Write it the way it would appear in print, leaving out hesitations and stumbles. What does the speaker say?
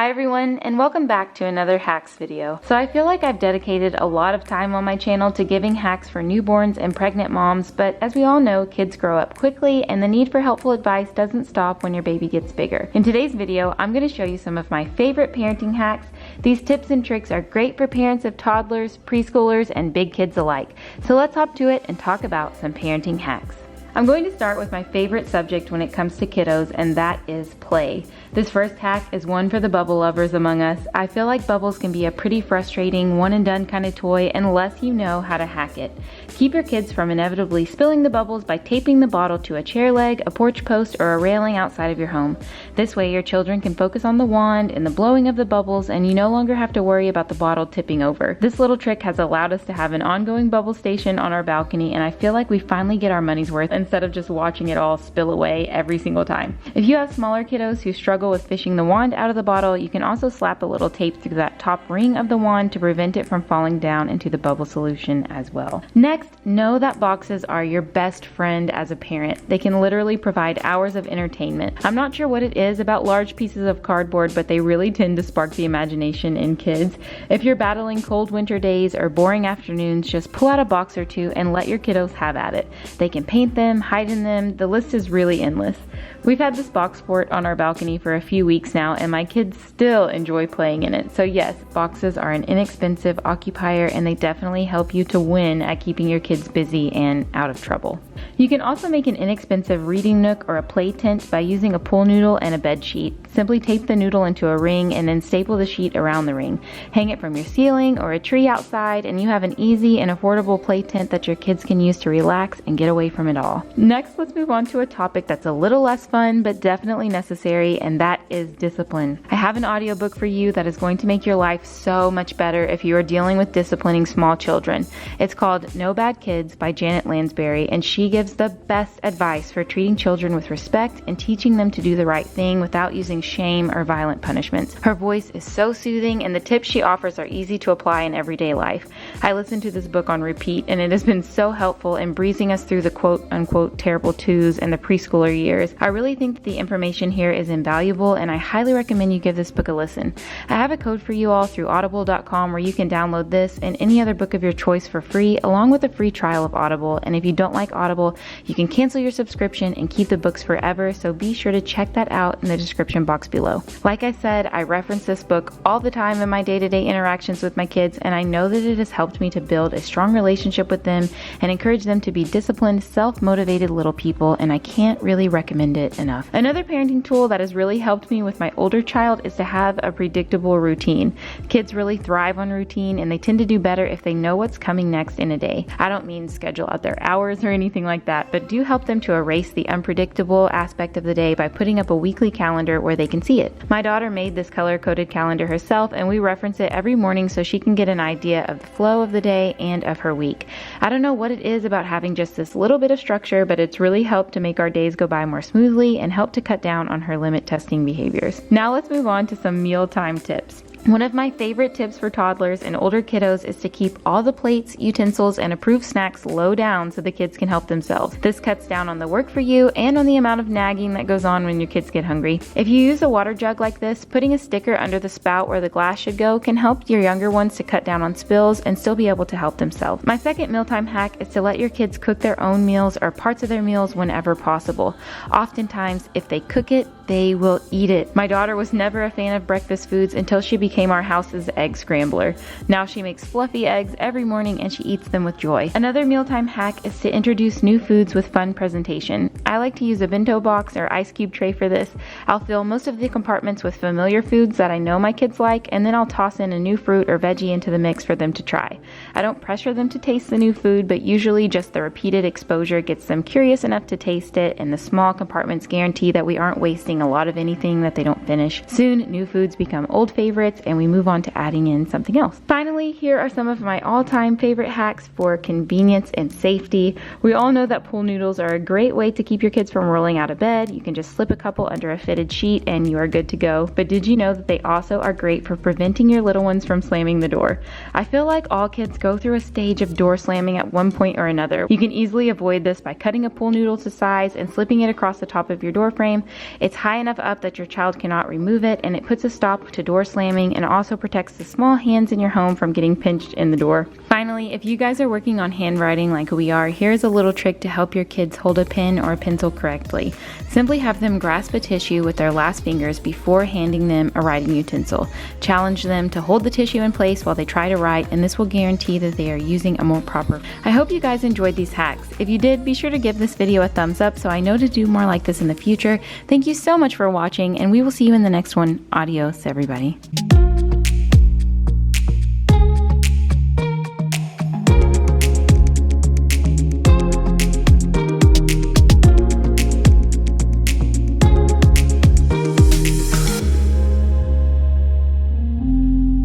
Hi everyone, and welcome back to another hacks video. So I feel like I've dedicated a lot of time on my channel to giving hacks for newborns and pregnant moms, but as we all know, kids grow up quickly and the need for helpful advice doesn't stop when your baby gets bigger. In today's video, I'm going to show you some of my favorite parenting hacks. These tips and tricks are great for parents of toddlers, preschoolers, and big kids alike. So let's hop to it and talk about some parenting hacks. I'm going to start with my favorite subject when it comes to kiddos, and that is play. This first hack is one for the bubble lovers among us. I feel like bubbles can be a pretty frustrating one and done kind of toy unless you know how to hack it. Keep your kids from inevitably spilling the bubbles by taping the bottle to a chair leg, a porch post, or a railing outside of your home. This way your children can focus on the wand and the blowing of the bubbles, and you no longer have to worry about the bottle tipping over. This little trick has allowed us to have an ongoing bubble station on our balcony, and I feel like we finally get our money's worth instead of just watching it all spill away every single time. If you have smaller kiddos who struggle with fishing the wand out of the bottle, you can also slap a little tape through that top ring of the wand to prevent it from falling down into the bubble solution as well. Next, know that boxes are your best friend as a parent. They can literally provide hours of entertainment. I'm not sure what it is about large pieces of cardboard, but they really tend to spark the imagination in kids. If you're battling cold winter days or boring afternoons, just pull out a box or two and let your kiddos have at it. They can paint them, hide in them. The list is really endless. We've had this box fort on our balcony for a few weeks now, and my kids still enjoy playing in it. So yes, boxes are an inexpensive occupier, and they definitely help you to win at keeping your kids busy and out of trouble. You can also make an inexpensive reading nook or a play tent by using a pool noodle and a bed sheet. Simply tape the noodle into a ring and then staple the sheet around the ring. Hang it from your ceiling or a tree outside, and you have an easy and affordable play tent that your kids can use to relax and get away from it all. Next, let's move on to a topic that's a little less fun but definitely necessary, and that is discipline. I have an audiobook for you that is going to make your life so much better if you are dealing with disciplining small children. It's called No Bad Kids by Janet Lansbury, and she gives the best advice for treating children with respect and teaching them to do the right thing without using shame or violent punishments. Her voice is so soothing, and the tips she offers are easy to apply in everyday life. I listened to this book on repeat, and it has been so helpful in breezing us through the quote-unquote terrible twos and the preschooler years. I really think that the information here is invaluable, and I highly recommend you give this book a listen. I have a code for you all through audible.com where you can download this and any other book of your choice for free, along with a free trial of Audible. And if you don't like Audible, you can cancel your subscription and keep the books forever, so be sure to check that out in the description box below. Like I said, I reference this book all the time in my day-to-day interactions with my kids, and I know that it has helped me to build a strong relationship with them and encourage them to be disciplined, self-motivated little people, and I can't really recommend it enough. Another parenting tool that has really helped me with my older child is to have a predictable routine. Kids really thrive on routine, and they tend to do better if they know what's coming next in a day. I don't mean schedule out their hours or anything like that, but do help them to erase the unpredictable aspect of the day by putting up a weekly calendar where they can see it. My daughter made this color-coded calendar herself, and we reference it every morning so she can get an idea of the flow of the day and of her week. I don't know what it is about having just this little bit of structure, but it's really helped to make our days go by more smoothly and help to cut down on her limit testing behaviors. Now let's move on to some mealtime tips. One of my favorite tips for toddlers and older kiddos is to keep all the plates, utensils, and approved snacks low down so the kids can help themselves. This cuts down on the work for you and on the amount of nagging that goes on when your kids get hungry. If you use a water jug like this, putting a sticker under the spout where the glass should go can help your younger ones to cut down on spills and still be able to help themselves. My second mealtime hack is to let your kids cook their own meals or parts of their meals whenever possible. Oftentimes, if they cook it, they will eat it. My daughter was never a fan of breakfast foods until she became our house's egg scrambler. Now she makes fluffy eggs every morning and she eats them with joy. Another mealtime hack is to introduce new foods with fun presentation. I like to use a bento box or ice cube tray for this. I'll fill most of the compartments with familiar foods that I know my kids like, and then I'll toss in a new fruit or veggie into the mix for them to try. I don't pressure them to taste the new food, but usually just the repeated exposure gets them curious enough to taste it, and the small compartments guarantee that we aren't wasting a lot of anything that they don't finish. Soon, new foods become old favorites, and we move on to adding in something else. Finally, here are some of my all-time favorite hacks for convenience and safety. We all know that pool noodles are a great way to keep your kids from rolling out of bed. You can just slip a couple under a fitted sheet and you are good to go. But did you know that they also are great for preventing your little ones from slamming the door? I feel like all kids go through a stage of door slamming at one point or another. You can easily avoid this by cutting a pool noodle to size and slipping it across the top of your door frame. It's high enough up that your child cannot remove it, and it puts a stop to door slamming and also protects the small hands in your home from getting pinched in the door. Finally, if you guys are working on handwriting like we are, here's a little trick to help your kids hold a pen or a pencil correctly. Simply have them grasp a tissue with their last fingers before handing them a writing utensil. Challenge them to hold the tissue in place while they try to write, and this will guarantee that they are using a more proper. I hope you guys enjoyed these hacks. If you did, be sure to give this video a thumbs up so I know to do more like this in the future. Thank you so much for watching, and we will see you in the next one. Adios, everybody.